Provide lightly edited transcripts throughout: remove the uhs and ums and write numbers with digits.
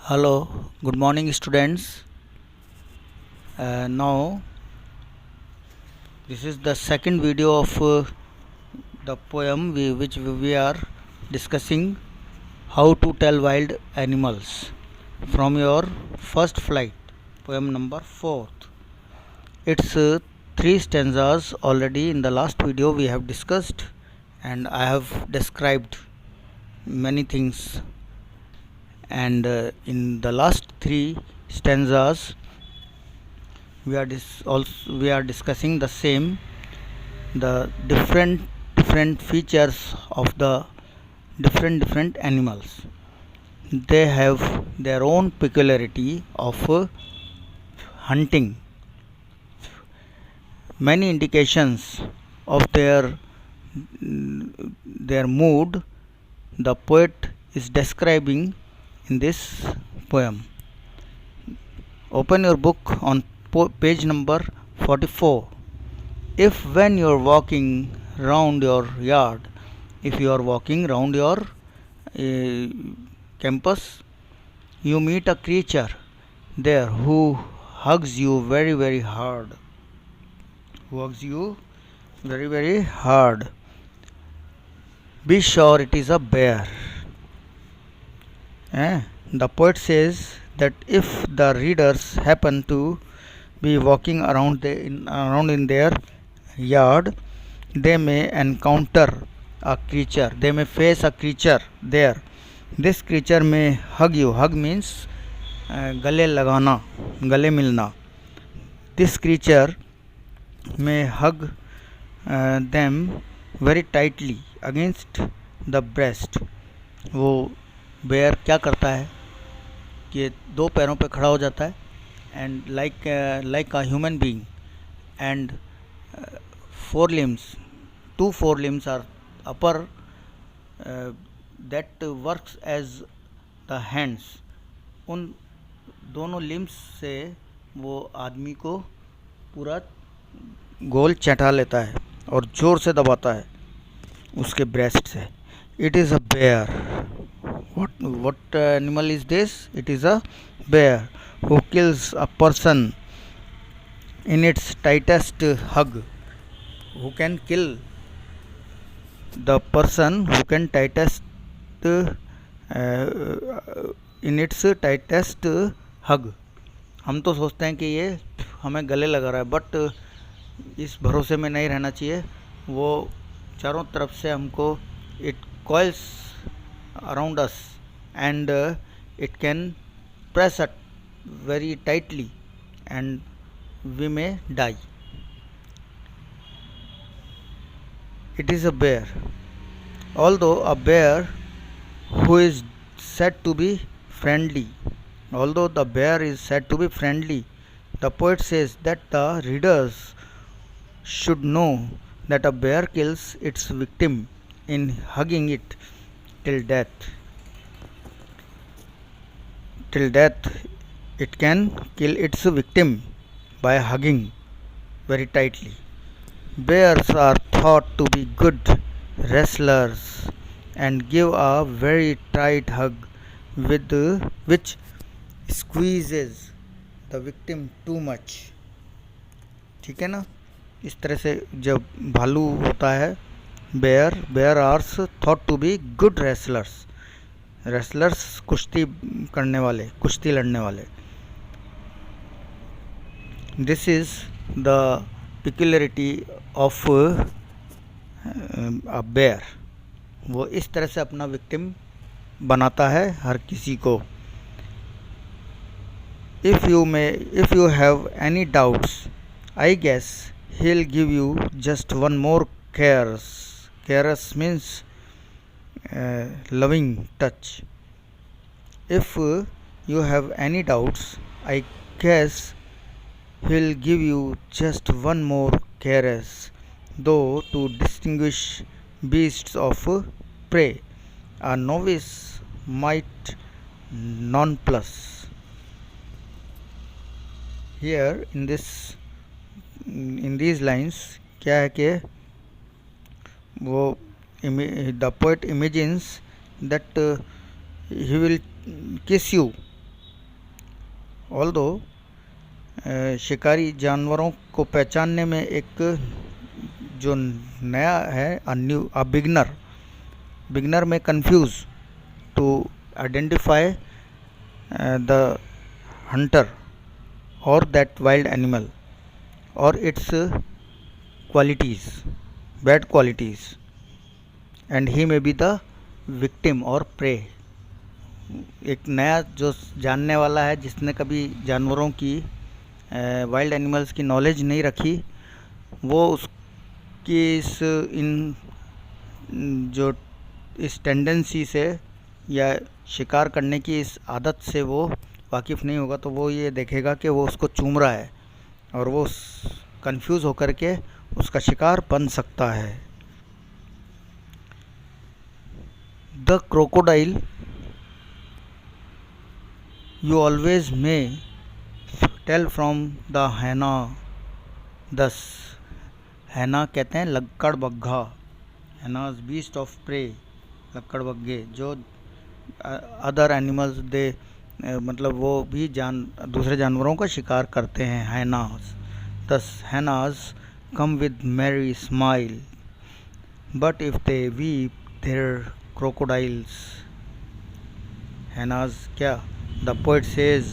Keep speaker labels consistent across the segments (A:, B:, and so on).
A: Hello, good morning, students. Now, this is the second video of the poem which we are discussing how to tell wild animals from your first flight, poem number 4. It's three stanzas already. In the last video we have discussed, and I have described many things, and in the last three stanzas we are discussing the same, the different features of the different animals. They have their own peculiarity of hunting, many indications of their mood the poet is describing in this poem. Open your book on page number 44. If when you are walking round your yard, if you are walking round your campus, you meet a creature there who hugs you very hard. Be sure it is a bear. The poet says that if the readers happen to be walking around in their yard, they may encounter a creature, they may face a creature there. This creature may hug you. Hug means गले लगाना, गले मिलना. This creature may hug them very tightly against the breast. वो bear क्या करता है कि दो पैरों पे खड़ा हो जाता है, and like a human being, and two forelimbs are upper, that works as the hands. उन दोनों लिम्स से वो आदमी को पूरा गोल चटा लेता है और जोर से दबाता है उसके ब्रेस्ट से. It is a bear. What animal is this? It is a bear who kills a person in its tightest hug. Who can kill the person who can tightest in its tightest hug. हम तो सोचते हैं कि ये हमें गले लगा रहा है, बट इस भरोसे में नहीं रहना चाहिए. वो चारों तरफ से हमको it coils around us and it can press it very tightly and we may die. It is a bear. Although a bear who is said to be friendly, although the bear is said to be friendly, the poet says that the readers should know that a bear kills its victim in hugging it till death. Till death, it can kill its victim by hugging very tightly. Bears are thought to be good wrestlers and give a very tight hug with which squeezes the victim too much. ठीक है ना. इस तरह से जब भालू होता है, bear are thought to be good wrestlers कुश्ती करने वाले, कुश्ती लड़ने वाले. This is the peculiarity of a bear. वो इस तरह से अपना विक्टिम बनाता है हर किसी को. If you have any doubts, I guess he'll give you just one more caress. Caress means loving touch. If you have any doubts, I guess he'll give you just one more caress. Though to distinguish beasts of prey, a novice might nonplus. Here in these lines क्या है कि वो the poet imagines that he will kiss you although शिकारी जानवरों को पहचानने में एक जो नया है, अ बिगनर में confuse to identify the hunter or that wild animal or its qualities, bad qualities, and he may be the victim or prey. एक नया जो जानने वाला है जिसने कभी जानवरों की वाइल्ड एनिमल्स की नॉलेज नहीं रखी, वो उसकी जो इस टेंडेंसी से या शिकार करने की इस आदत से वो वाकिफ़ नहीं होगा, तो वो ये देखेगा कि वो उसको चूम रहा है और वो कंफ्यूज होकर के उसका शिकार बन सकता है. The crocodile you always may tell from the hyena. दस हैना कहते हैं लक्कड़ बग्घा. हैनाज बीस्ट ऑफ प्रे, लक्कड़ बग्घे जो अदर एनिमल्स दे मतलब वो भी दूसरे जानवरों का शिकार करते हैं. Hyenas. Thus hyenas come with merry smile but if they weep they're crocodiles. Hyenas क्या? The poet says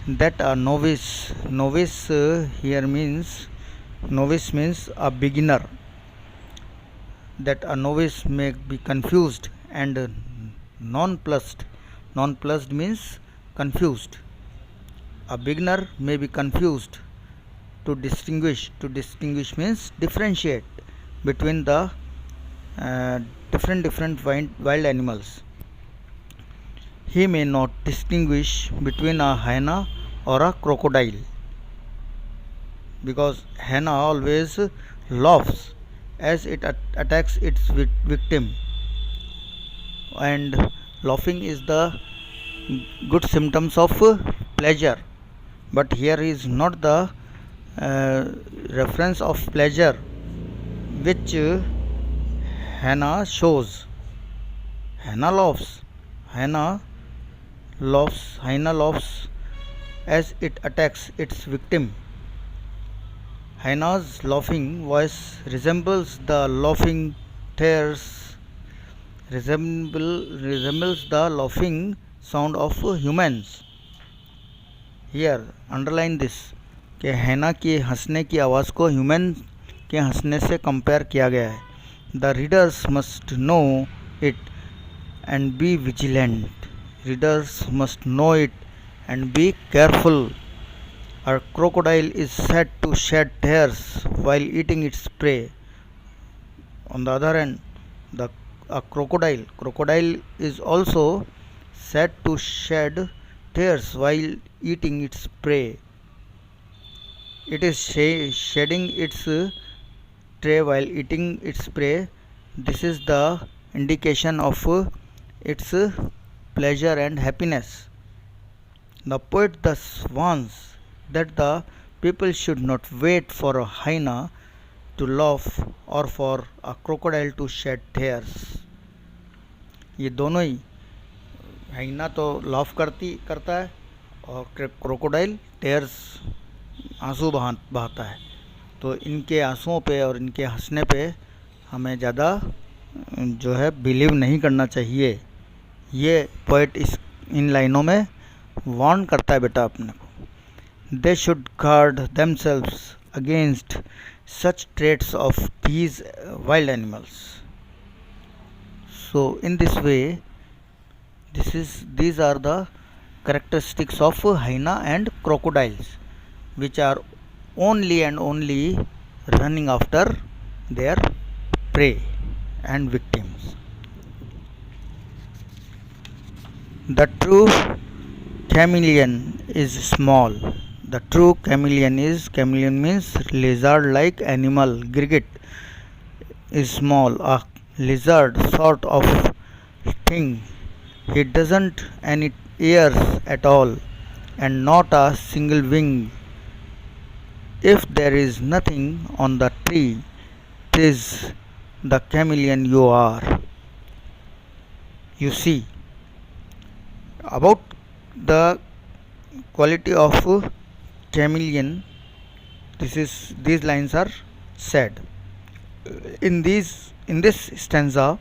A: that a novice here means a beginner, that a novice may be confused and nonplussed. Nonplussed means confused. A beginner may be confused. To distinguish means differentiate between the different wild animals. He may not distinguish between a hyena or a crocodile because hyena always laughs as it attacks its victim, and laughing is the good symptoms of pleasure, but here is not the reference of pleasure which hyena shows. Hyena laughs as it attacks its victim. Hyena's laughing voice resembles the laughing resembles the laughing sound of humans. Here underline this कि हैना की हंसने की आवाज़ को human के हंसने से कंपेयर किया गया है. The readers must know it and be vigilant. Readers must know it and be careful. A crocodile is said to shed tears while eating its prey. On the other hand, a crocodile is also said to shed tears while eating its prey. It is shedding its prey while eating its prey. This is the indication of its pleasure and happiness. The poet thus warns that the people should not wait for a hyena to laugh or for a crocodile to shed tears. ये दोनों ही, हाइना तो laugh करता है और crocodile tears आंसू बहाता है. तो इनके आंसुओं पे और इनके हंसने पे हमें ज़्यादा जो है बिलीव नहीं करना चाहिए. ये पोएट इन लाइनों में वार्न करता है बेटा अपने को. They should guard themselves against such traits of these wild animals. So in this way, these are the characteristics of hyena and crocodiles, which are only and only running after their prey and victims. The true chameleon is small. The true chameleon means lizard-like animal. Cricket is small, a lizard sort of thing. He doesn't any ears at all and not a single wing. If there is nothing on the tree, 'tis the chameleon you are. You see, about the quality of chameleon. These lines are said. In this stanza,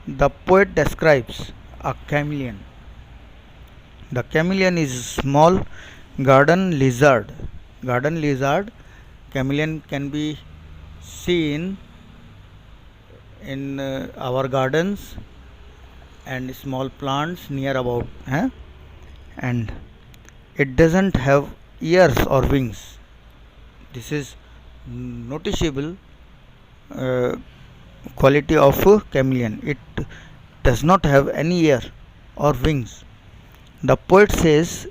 A: the poet describes a chameleon. The chameleon is a small garden lizard. Garden lizard. Chameleon can be seen in our gardens and small plants near about, and it doesn't have ears or wings. This is noticeable uh, quality of chameleon. It does not have any ear or wings. The poet says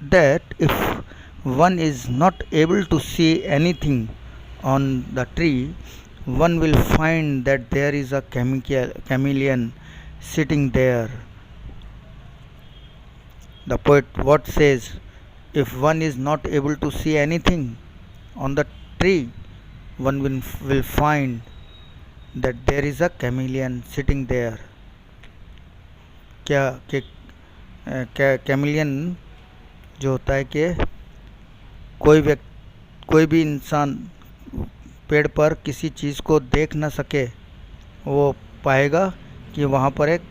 A: that if one is not able to see anything on the tree, one will find that there is a chameleon sitting there. The poet what says, if one is not able to see anything on the tree, one will find that there is a chameleon sitting there. क्या chameleon जो होता है कि कोई भी इंसान पेड़ पर किसी चीज़ को देख ना सके, वो पाएगा कि वहाँ पर एक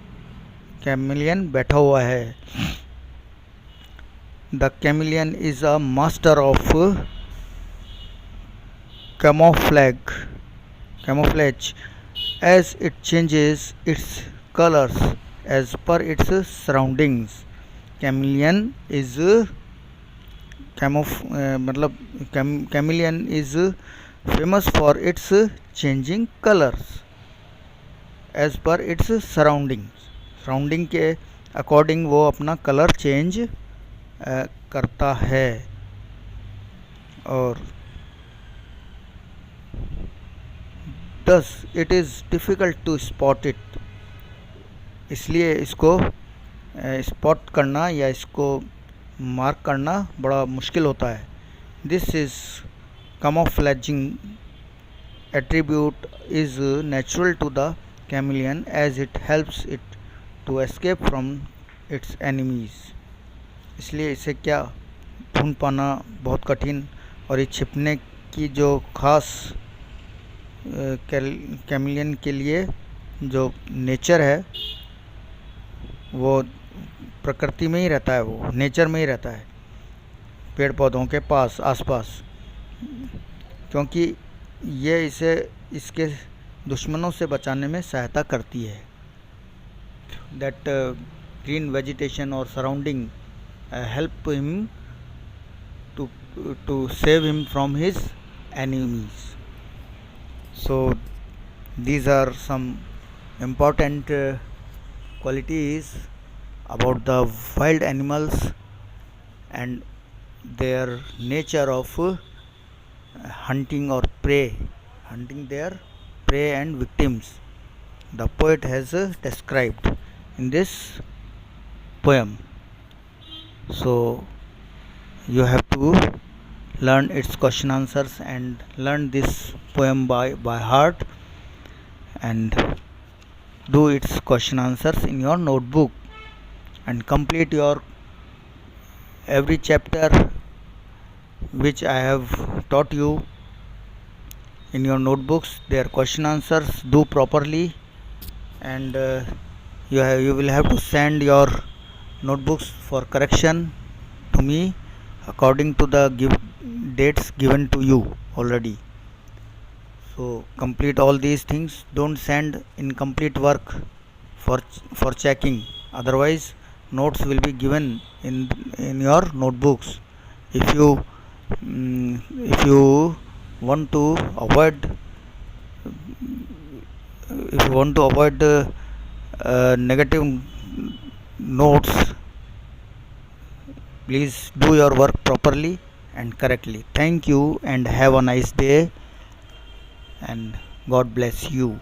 A: कैमिलियन बैठा हुआ है. The chameleon is a master of camouflage as it changes its colors as per its surroundings. Chameleon is chameleon is famous for its changing colors as per its surrounding के अकॉर्डिंग वो अपना colour change करता है. और thus it is difficult to spot it. इसलिए इसको spot करना या इसको मार्क करना बड़ा मुश्किल होता है. This is camouflaging attribute is natural to the chameleon as it helps it to escape from its enemies. इसलिए इसे क्या ढूंढ पाना बहुत कठिन, और ये छिपने की जो खास कैमिलियन के लिए जो नेचर है वो प्रकृति में ही रहता है, वो नेचर में ही रहता है, पेड़ पौधों के पास आसपास, क्योंकि ये इसे इसके दुश्मनों से बचाने में सहायता करती है. दैट ग्रीन वेजिटेशन और surrounding help him to save him from his enemies. So these are some important qualities about the wild animals and their nature of hunting or hunting their prey and victims. The poet has described in this poem. So you have to learn its question answers and learn this poem by heart and do its question answers in your notebook and complete your every chapter which I have taught you in your notebooks. Their question answers do properly, and you will have to send your notebooks for correction to me according to the dates given to you already. So complete all these things. Don't send incomplete work for checking, otherwise notes will be given in your notebooks. If you want to avoid negative notes, please do your work properly and correctly. Thank you and have a nice day, and God bless you.